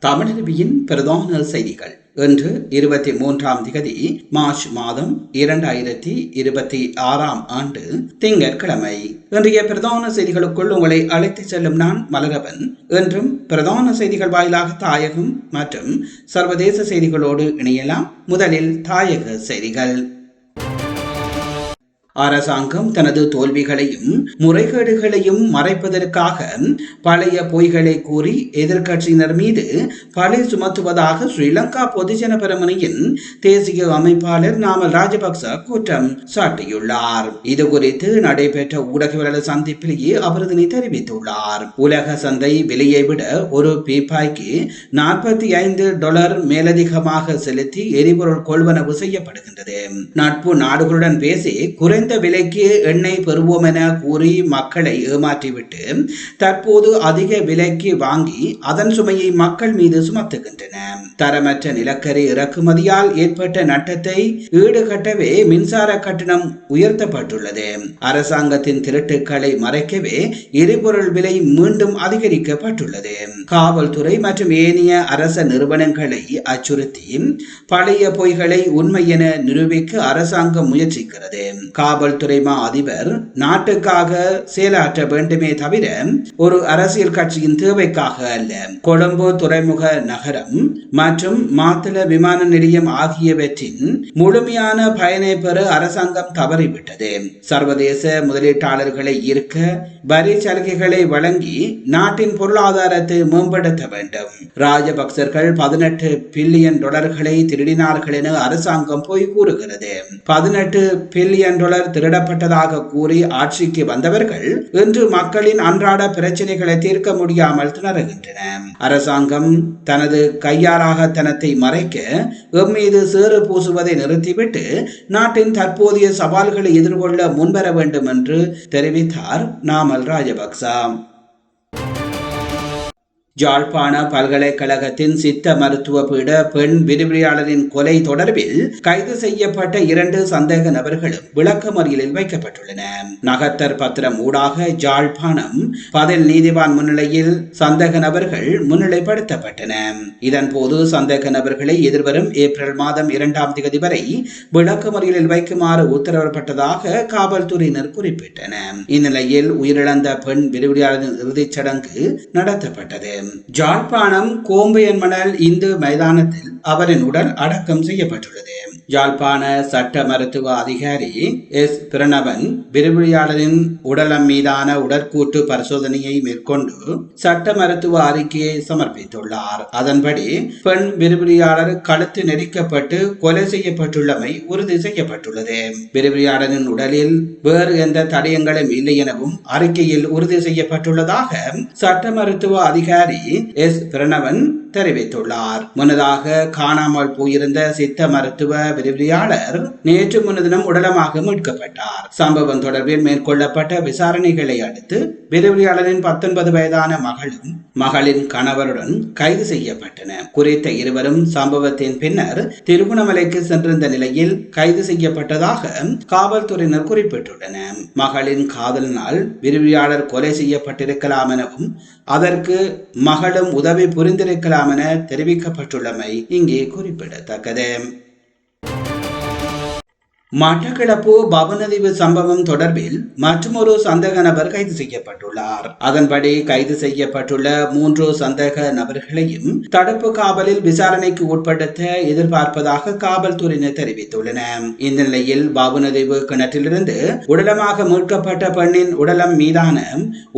தமிழருவியின் பிரதான செய்திகள். இன்று 23 மார்ச் மாதம் 2026 ஆண்டு திங்கட்கிழமை. இன்றைய பிரதான செய்திகளுக்குள் உங்களை அழைத்துச் செல்லும் நான் மலரவன். என்றும் பிரதான செய்திகள் வாயிலாக தாயகம் மற்றும் சர்வதேச செய்திகளோடு இணையலாம். முதலில் தாயக செய்திகள். அரசாங்கம் தனது தோல்விகளையும் முறைகேடுகளையும் மறைப்பதற்காக பழைய பொய்களை கூறி எதிர்க்கட்சியினர் மீது பழி சுமத்துவதாக ஸ்ரீலங்கா பொதுஜன பெரமுனையின் தேசிய அமைப்பாளர் நாமல் ராஜபக்ச குற்றம் சாட்டியுள்ளார். இது குறித்து நடைபெற்ற ஊடகவியலாளர் சந்திப்பிலேயே அவர் இதனை தெரிவித்துள்ளார். உலக சந்தை விலையை விட ஒரு பீப்பாய்க்கு $45 மேலதிகமாக செலுத்தி எரிபொருள் கொள்வனவு செய்யப்படுகின்றது. நட்பு நாடுகளுடன் பேசி குறைந்த விலைக்கு எண்ணெய் பெறுவோம் என கூறி மக்களை ஏமாற்றிவிட்டு தற்போது அதிக விலைக்கு வாங்கி அதன் சுமையை மக்கள் மீது சுமத்துகின்றன. தரமற்ற நிலக்கரி இறக்குமதியால் ஏற்பட்ட நட்டத்தை ஈடுகட்டவே மின்சார கட்டணம் உயர்த்தப்பட்டுள்ளது. அரசாங்கத்தின் திருட்டுக்களை மறைக்கவே எரிபொருள் விலை மீண்டும் அதிகரிக்கப்பட்டுள்ளது. காவல்துறை மற்றும் ஏனைய அரச நிறுவனங்களை அச்சுறுத்தி பழைய பொய்களை உண்மை என நிரூபிக்க அரசாங்கம் முயற்சிக்கிறது. காவல்துறை அதிபர் நாட்டுக்காக செயலாற்ற வேண்டுமே தவிர ஒரு அரசியல் கட்சியின் தேவைக்காக அல்ல. கொழும்பு துறைமுக நகரம் மற்றும் மாத்தள விமான நிலையம் ஆகியவற்றின் முழுமையான பயனை பெற அரசாங்கம் தவறிவிட்டது. சர்வதேச முதலீட்டாளர்களை ஈர்க்க வரி சலுகைகளை வழங்கி நாட்டின் பொருளாதாரத்தை மேம்படுத்த வேண்டும். ராஜபக்சர்கள் $18 பில்லியன் திருடினார்கள் என அரசாங்கம் போய் கூறுகிறது. $18 பில்லியன் திருடப்பட்டதாக கூறி ஆட்சிக்கு வந்தவர்கள் இன்று மக்களின் அன்றாட பிரச்சனைகளை தீர்க்க முடியாமல் திணறுகின்றன. அரசாங்கம் தனது கையாலாகத்தனத்தை மறைக்க எம்மீது சேறு பூசுவதை நிறுத்திவிட்டு நாட்டின் தற்போதைய சவால்களை எதிர்கொள்ள முன்வர வேண்டும் என்று தெரிவித்தார் நாமல் ராஜபக்ச. யாழ்ப்பாண பல்கலைக்கழகத்தின் சித்த மருத்துவ பீட பெண் விரிவுரையாளரின் கொலை தொடர்பில் கைது செய்யப்பட்ட 2 சந்தேக நபர்களும் விளக்கமறியலில் வைக்கப்பட்டுள்ளன. நகர்த்தர் பத்திரம் ஊடாக யாழ்ப்பாணம் பதில் நீதிவான் முன்னிலையில் சந்தேக நபர்கள் முன்னிலைப்படுத்தப்பட்டன. இதன் போது சந்தேக நபர்களை எதிர்வரும் ஏப்ரல் மாதம் 2 வரை விளக்கமறியலில் வைக்குமாறு உத்தரவிடப்பட்டதாக காவல்துறையினர் குறிப்பிட்டனர். இந்நிலையில் உயிரிழந்த பெண் விரிவுரையாளரின் இறுதிச் சடங்கு நடத்தப்பட்டது. யாழ்ப்பாணம் கோம்பையன் மணல் இந்து மைதானத்தில் அவரின் உடல் அடக்கம் செய்யப்பட்டுள்ளது. யாழ்ப்பாண சட்ட மருத்துவ அதிகாரி எஸ். பிரணவன் விரிவுரையாளரின் உடலம் மீதான உடற்கூற்று பரிசோதனையை மேற்கொண்டு சட்ட மருத்துவ அறிக்கையை சமர்ப்பித்துள்ளார். அதன்படி பெண் விரிவுரையாளர் கழுத்து நெரிக்கப்பட்டு கொலை செய்யப்பட்டுள்ளமை உறுதி செய்யப்பட்டுள்ளது. விரிவுரையாளரின் உடலில் வேறு எந்த தடயங்களும் இல்லை எனவும் அறிக்கையில் உறுதி செய்யப்பட்டுள்ளதாக சட்ட மருத்துவ அதிகாரி எஸ். பிரணவன் தெரிவித்துள்ளார். முன்னதாக காணாமல் போயிருந்த சித்த மருத்துவ விரிவுரையாளர் நேற்று முன்தினம் உடலமாக மீட்கப்பட்டார். சம்பவம் தொடர்பில் மேற்கொள்ளப்பட்ட விசாரணைகளை அடுத்து விரிவுரையாளரின் 19 வயதான மகளும் மகளின் கணவருடன் கைது செய்யப்பட்டனர். குறித்த இருவரும் சம்பவத்தின் பின்னர் திருகோணமலைக்கு சென்றிருந்த நிலையில் கைது செய்யப்பட்டதாக காவல்துறையினர் குறிப்பிட்டுள்ளனர். மகளின் காதலினால் விரிவுரையாளர் கொலை செய்யப்பட்டிருக்கலாம் எனவும் அதற்கு மகளும் உதவி புரிந்திருக்கலாம் என தெரிவிக்கப்பட்டுள்ளமை இங்கே குறிப்பிடத்தக்கது. மட்டக்களப்பு பவனதீவு சம்பவம் தொடர்பில் மற்றொரு சந்தேக நபர் கைது செய்யப்பட்டுள்ளார். அதன்படி கைது செய்யப்பட்டுள்ள 3 சந்தேக நபர்களையும் தடுப்பு காவலில் விசாரணைக்கு உட்படுத்த எதிர்பார்ப்பதாக காவல்துறையினர் தெரிவித்துள்ளனர். இந்த நிலையில் பவனதீவு கிணற்றிலிருந்து உடலமாக மீட்கப்பட்ட பெண்ணின் உடலம் மீதான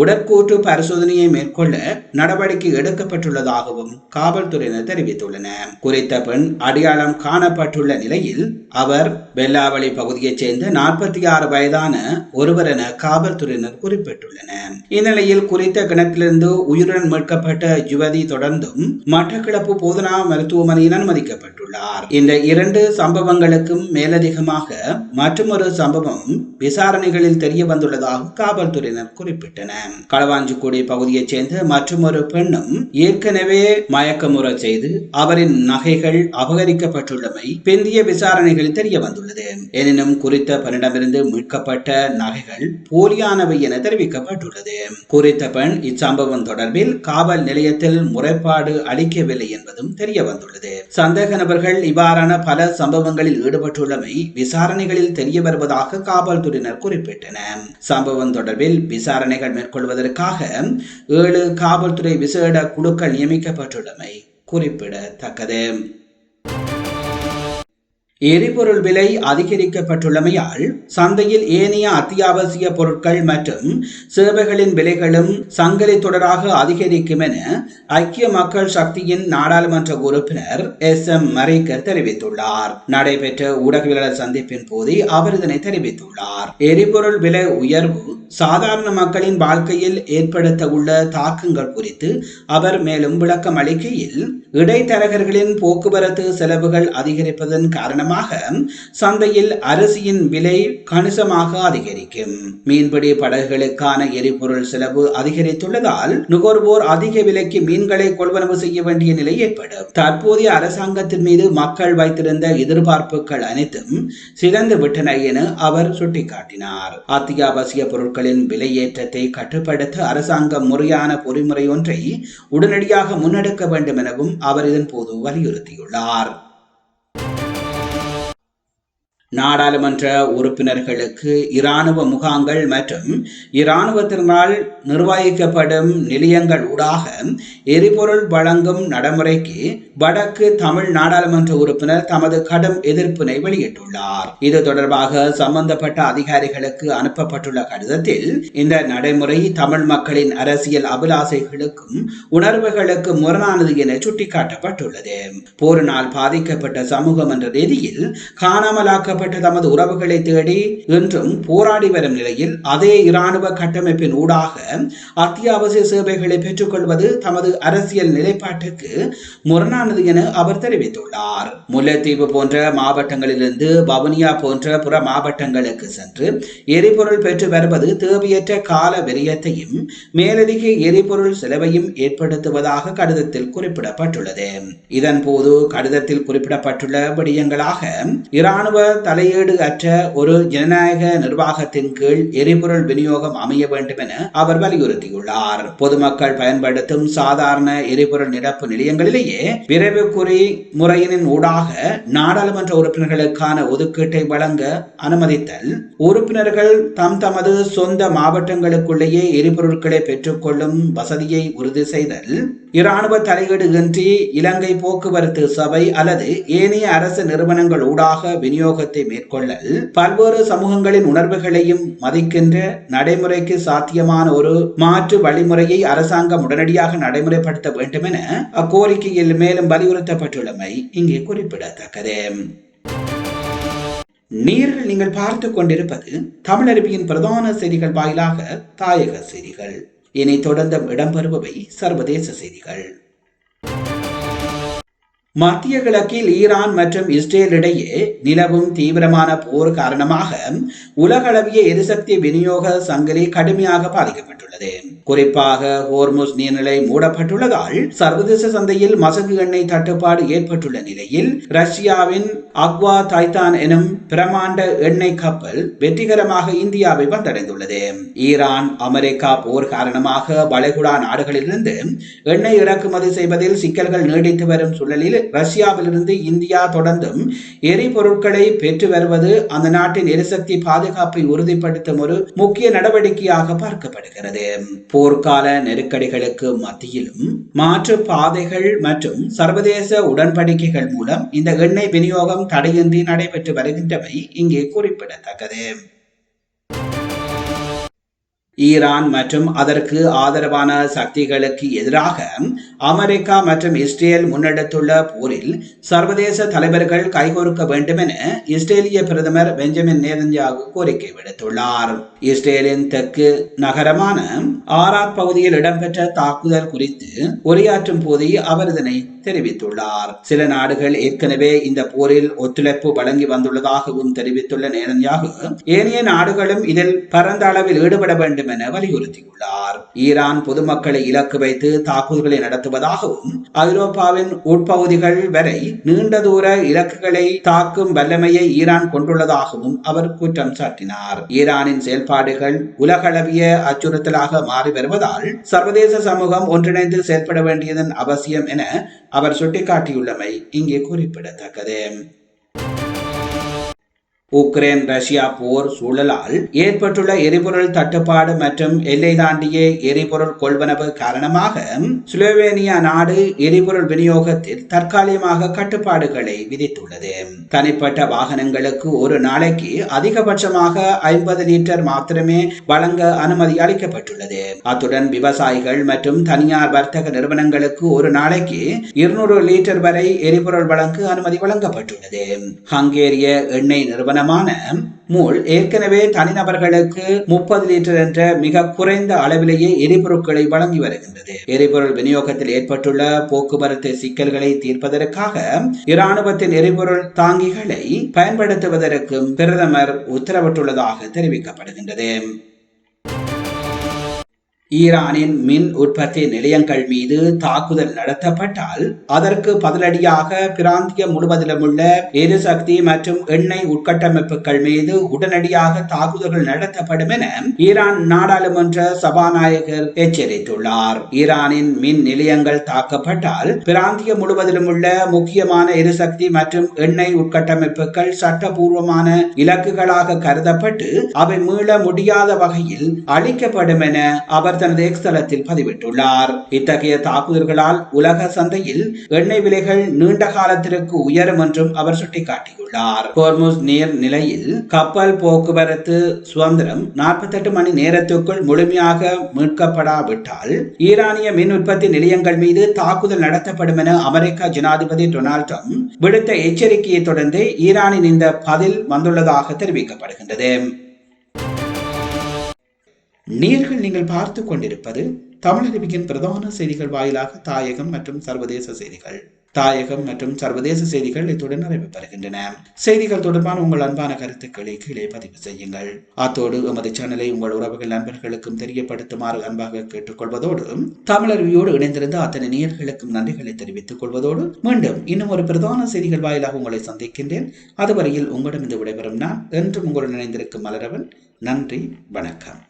உடற்கூற்று பரிசோதனையை மேற்கொள்ள நடவடிக்கை எடுக்கப்பட்டுள்ளதாகவும் காவல்துறையினர் தெரிவித்துள்ளனர். குறித்த பெண் அடையாளம் காணப்பட்டுள்ள நிலையில் அவர் வெள்ளாவளி பகுதியைச் சேர்ந்த 46 வயதான ஒருவர் என காவல்துறையினர் குறிப்பிட்டுள்ளனர். இந்நிலையில் குறித்த கிணற்றிலிருந்து உயிருடன் மீட்கப்பட்ட யுவதி தொடர்ந்தும் மட்டக்களப்பு போதனா மருத்துவமனையில் அனுமதிக்கப்பட்டுள்ளார். இந்த 2 சம்பவங்களுக்கும் மேலதிகமாக மற்றொரு சம்பவம் விசாரணைகளில் தெரிய வந்துள்ளதாக காவல்துறையினர் குறிப்பிட்டனர். களவாஞ்சிக்குடி பகுதியைச் சேர்ந்த மற்றொரு பெண்ணும் ஏற்கனவே மயக்கமுறச் செய்து அவரின் நகைகள் அபகரிக்கப்பட்டுள்ளமை பிந்திய விசாரணைகளில் தெரிய வந்துள்ளது. எனினும் குறித்த பெண்ணிடமிருந்து மீட்கப்பட்ட நகைகள் போலியானவை என தெரிவிக்கப்பட்டுள்ளது. குறித்த பெண் இச்சம்பவம் தொடர்பில் காவல் நிலையத்தில் முறைப்பாடு அளிக்கவில்லை என்பதும் தெரிய வந்துள்ளது. சந்தேக நபர்கள் இவ்வாறான பல சம்பவங்களில் ஈடுபட்டுள்ளமை விசாரணைகளில் தெரிய வருவதாக காவல்துறையினர் குறிப்பிட்டனர். சம்பவம் தொடர்பில் விசாரணைகள் மேற்கொள்வதற்காக 7 காவல்துறை விசேட குழுக்கள் நியமிக்கப்பட்டுள்ளமை குறிப்பிடத்தக்கது. எரிபொருள் விலை அதிகரிக்கப்பட்டுள்ளமையால் சந்தையில் ஏனைய அத்தியாவசிய பொருட்கள் மற்றும் சேவைகளின் விலைகளும் சங்கிலி தொடராக அதிகரிக்கும் என ஐக்கிய மக்கள் சக்தியின் நாடாளுமன்ற உறுப்பினர் SM மரீக்கர் தெரிவித்துள்ளார். நடைபெற்ற ஊடகவியலாளர் சந்திப்பின் போது அவர் இதனை தெரிவித்துள்ளார். எரிபொருள் விலை உயர்வு சாதாரண மக்களின் வாழ்க்கையில் ஏற்படுத்த உள்ள தாக்கங்கள் குறித்து அவர் மேலும் விளக்கம் அளிக்கையில், இடைத்தரகர்களின் போக்குவரத்து செலவுகள் அதிகரிப்பதன் காரணமாக சந்தையில் அரிசியின் விலை கணிசமாக அதிகரிக்கும். மீன்பிடி படகுகளுக்கான எரிபொருள் செலவு அதிகரித்துள்ளதால் நுகர்வோர் அதிக விலைக்கு மீன்களை கொள்வனவு செய்ய வேண்டிய நிலை ஏற்படும். தற்போதைய அரசாங்கத்தின் மீது மக்கள் வைத்திருந்த எதிர்பார்ப்புகள் அனைத்தும் சிதைந்து விட்டன என அவர் சுட்டிக்காட்டினார். அத்தியாவசிய பொருட்களின் விலையேற்றத்தை கட்டுப்படுத்த அரசாங்கம் முறையான பொறிமுறை ஒன்றை உடனடியாக முன்னெடுக்க வேண்டும் எனவும் அவர் இதன் போது வலியுறுத்தியுள்ளார். நாடாளுமன்ற உறுப்பினர்களுக்கு இராணுவ முகாங்கள் மற்றும் இராணுவத்தினால் நிர்வகிக்கப்படும் நிலையங்கள் ஊடாக எரிபொருள் வழங்கும் நடைமுறைக்கு வடக்கு தமிழ் நாடாளுமன்ற உறுப்பினர் தமது கடும் எதிர்ப்பினை வெளியிட்டுள்ளார். இது தொடர்பாக சம்பந்தப்பட்ட அதிகாரிகளுக்கு அனுப்பப்பட்டுள்ள கடிதத்தில் இந்த நடைமுறை தமிழ் மக்களின் அரசியல் அபிலாசைகளுக்கும் உணர்வுகளுக்கு முரணானது என சுட்டிக்காட்டப்பட்டுள்ளது. போரினால் பாதிக்கப்பட்ட சமூகம் என்ற ரீதியில் காணாமலாக்க தமது உறவுகளை தேடி இன்றும் போராடி வரும் நிலையில் அதே இராணுவ கட்டமைப்பின் ஊடாக அத்தியாவசிய சேவைகளை பெற்றுக் கொள்வது தமது அரசியல் நிலைப்பாட்டுக்கு முரணானது என அவர் தெரிவித்துள்ளார். முல்லைத்தீவு போன்ற மாவட்டங்களிலிருந்து வவுனியா போன்ற புற மாவட்டங்களுக்கு சென்று எரிபொருள் பெற்று வருவது தேவையற்ற கால விரயத்தையும் மேலதிக எரிபொருள் செலவையும் ஏற்படுத்துவதாக கடிதத்தில் குறிப்பிடப்பட்டுள்ளது. இதன் போது கடிதத்தில் குறிப்பிடப்பட்டுள்ள விடயங்களாக இராணுவ தலையீடு அற்ற ஒரு ஜனநாயக நிர்வாகத்தின் கீழ் எரிபொருள் விநியோகம் அமைய வேண்டும் என அவர் வலியுறுத்தியுள்ளார். பொதுமக்கள் பயன்படுத்தும் சாதாரண எரிபொருள் நிரப்பு நிலையங்களிலேயே விரைவு குறி முறையினின் ஊடாக நாடாளுமன்ற உறுப்பினர்களுக்கான ஒதுக்கீட்டை வழங்க அனுமதித்தல், உறுப்பினர்கள் தமது சொந்த மாவட்டங்களுக்குள்ளேயே எரிபொருட்களை பெற்றுக்கொள்ளும் வசதியை உறுதி செய்தல், இராணுவ தலையீடு இன்றி இலங்கை போக்குவரத்து சபை அல்லது ஏனைய அரசு நிறுவனங்கள் ஊடாக விநியோகத்தை மேற்கொள்ளல், பல்வேறு சமூகங்களின் உணர்வுகளையும் மதிக்கின்ற நடைமுறைக்கு சாத்தியமான ஒரு மாற்று வழிமுறையை அரசாங்கம் உடனடியாக நடைமுறைப்படுத்த வேண்டும் என அக்கோரிக்கையில் மேலும் வலியுறுத்தப்பட்டுள்ளமை இங்கே குறிப்பிடத்தக்கது. நீங்கள் பார்த்துக் கொண்டிருப்பது தமிழருவியின் பிரதான செய்திகள் வாயிலாக தாயக செய்திகள். இனி தொடர்ந்து இடம்பெறுபவை சர்வதேச செய்திகள். மத்திய கிழக்கில் ஈரான் மற்றும் இஸ்ரேல் இடையே நிலவும் தீவிரமான போர் காரணமாக உலகளவிய எரிசக்தி விநியோக சங்கிலி கடுமையாக பாதிக்கப்பட்டுள்ளது. குறிப்பாக ஹோர்முஸ் நீர்நிலை மூடப்பட்டுள்ளதால் சர்வதேச சந்தையில் மசகு எண்ணெய் தட்டுப்பாடு ஏற்பட்டுள்ள நிலையில் ரஷ்யாவின் அக்வா தைத்தான் எனும் பிரமாண்ட எண்ணெய் கப்பல் வெற்றிகரமாக இந்தியாவை வந்தடைந்துள்ளது. ஈரான் அமெரிக்கா போர் காரணமாக வளைகுடா நாடுகளிலிருந்து எண்ணெய் இறக்குமதி செய்வதில் சிக்கல்கள் நீடித்து வரும் சூழலில் ரஷ்யாவிலிருந்து இந்தியா தொடர்ந்தும் எரிபொருட்களை பெற்று வருவது அந்த நாட்டின் எரிசக்தி பாதுகாப்பை உறுதிப்படுத்தும் ஒரு முக்கிய நடவடிக்கையாக பார்க்கப்படுகிறது. போர்க்கால நெருக்கடிகளுக்கு மத்தியிலும் மாற்று பாதைகள் மற்றும் சர்வதேச உடன்படிக்கைகள் மூலம் இந்த எண்ணெய் விநியோகம் தடையின்றி நடைபெற்று வருகின்றமை இங்கே குறிப்பிடத்தக்கது. ஈரான் மற்றும் அதற்கு ஆதரவான சக்திகளுக்கு எதிராக அமெரிக்கா மற்றும் இஸ்ரேல் முன்னெடுத்துள்ள போரில் சர்வதேச தலைவர்கள் கைகோர்க்க வேண்டும் என இஸ்ரேலிய பிரதமர் பெஞ்சமின் நேதன்யாகு கோரிக்கை விடுத்துள்ளார். இஸ்ரேலின் தெற்கு நகரமான ஆராத் பகுதியில் இடம்பெற்ற தாக்குதல் குறித்து உரையாற்றும் போதே அவர் இதனை தெரிவித்துள்ளார். சில நாடுகள் ஏற்கனவே இந்த போரில் ஒத்துழைப்பு வழங்கி வந்துள்ளதாகவும் தெரிவித்துள்ள நேதன்யாகு ஏனைய நாடுகளும் இதில் பரந்த அளவில் ஈடுபட வேண்டும் என வலியுறுத்தியுள்ளார். ஈரான் பொதுமக்களை இலக்கு வைத்து தாக்குதல்களை நடத்துவதாகவும் ஐரோப்பாவின் உட்பகுதிகள் வரை நீண்ட தூர இலக்குகளை தாக்கும் வல்லமையை ஈரான் கொண்டுள்ளதாகவும் அவர் குற்றம் சாட்டினார். ஈரானின் செயல்பாடுகள் உலகளவிய அச்சுறுத்தலாக மாறி வருவதால் சர்வதேச சமூகம் ஒன்றிணைந்து செயல்பட வேண்டியதன் அவசியம் என அவர் சுட்டிக்காட்டியுள்ளமை இங்கே குறிப்பிடத்தக்கது. உக்ரைன் ரஷ்யா போர் சூழலால் ஏற்பட்டுள்ள எரிபொருள் தட்டுப்பாடு மற்றும் எல்லை தாண்டிய எரிபொருள் கொள்வனவு காரணமாக ஸ்லோவேனியா நாடு எரிபொருள் விநியோகத்தில் தற்காலிகமாக கட்டுப்பாடுகளை விதித்துள்ளது. தனிப்பட்ட வாகனங்களுக்கு ஒரு நாளைக்கு அதிகபட்சமாக 50 லிட்டர் மாத்திரமே வழங்க அனுமதி அளிக்கப்பட்டுள்ளது. அத்துடன் விவசாயிகள் மற்றும் தனியார் வர்த்தக நிறுவனங்களுக்கு ஒரு நாளைக்கு 200 லிட்டர் வரை எரிபொருள் வழங்க அனுமதி வழங்கப்பட்டுள்ளது. ஹங்கேரிய எண்ணெய் நிறுவனம் மூல் ஏற்கனவே தனிநபர்களுக்கு 30 லிட்டர் என்ற மிக குறைந்த அளவிலேயே எரிபொருட்களை வழங்கி வருகின்றது. எரிபொருள் விநியோகத்தில் ஏற்பட்டுள்ள போக்குவரத்து சிக்கல்களை தீர்ப்பதற்காக இராணுவத்தின் எரிபொருள் தாங்கிகளை பயன்படுத்துவதற்கும் பிரதமர் உத்தரவிட்டுள்ளதாக தெரிவிக்கப்படுகின்றது. ஈரானின் மின் உற்பத்தி நிலையங்கள் மீது தாக்குதல் நடத்தப்பட்டால் அதற்கு பதிலடியாக பிராந்தியம் முழுவதிலும் உள்ள எரிசக்தி மற்றும் எண்ணெய் உட்கட்டமைப்புகள் மீது உடனடியாக தாக்குதல்கள் நடத்தப்படும் என ஈரான் நாடாளுமன்ற சபாநாயகர் எச்சரித்துள்ளார். ஈரானின் மின் நிலையங்கள் தாக்கப்பட்டால் பிராந்தியம் முழுவதிலும் உள்ள முக்கியமான எரிசக்தி மற்றும் எண்ணெய் உட்கட்டமைப்புகள் சட்டபூர்வமான இலக்குகளாக கருதப்பட்டு அவை மீள முடியாத வகையில் அளிக்கப்படும் என அவர் தனது எக்ஸ் தளத்தில் பதிவிட்டுள்ளார். இத்தகைய தாக்குதல்களால் உலக சந்தையில் எண்ணெய் விலைகள் நீண்ட காலத்திற்கு உயரும் என்றும் அவர் சுட்டிக்காட்டியுள்ளார். ஹோர்முஸ் நீர் நிலையில் கப்பல் போக்குவரத்து சுதந்திரம் 48 மணி நேரத்துக்குள் முழுமையாக மீட்கப்படாவிட்டால் ஈரானிய மின் உற்பத்தி நிலையங்கள் மீது தாக்குதல் நடத்தப்படும் என அமெரிக்க ஜனாதிபதி டொனால்ட் ட்ரம்ப் விடுத்த எச்சரிக்கையை தொடர்ந்து ஈரானின் இந்த பதில் வந்துள்ளதாக தெரிவிக்கப்படுகின்றது. நீங்கள் பார்த்துக் கொண்டிருப்பது தமிழறிவியின் பிரதான செய்திகள் வாயிலாக தாயகம் மற்றும் சர்வதேச செய்திகள். தாயகம் மற்றும் சர்வதேச செய்திகள் இத்துடன் நிறைவு பெறுகின்றன. செய்திகள் தொடர்பான உங்கள் அன்பான கருத்துக்களை கீழே பதிவு செய்யுங்கள். அத்தோடு எமது சேனலை உங்கள் உறவுகள் நண்பர்களுக்கும் தெரியப்படுத்துமாறு அன்பாக கேட்டுக்கொள்வதோடு தமிழறிவியோடு இணைந்திருந்த அத்தனை நேயர்களுக்கும் நன்றிகளை தெரிவித்துக் கொள்வதோடு மீண்டும் இன்னும் ஒரு பிரதான செய்திகள் வாயிலாக உங்களை சந்திக்கின்றேன். அதுவரையில் உங்களிடம் விடைபெறும் நான் என்றும் உங்களுடன் இணைந்திருக்கும் மலரவன். நன்றி, வணக்கம்.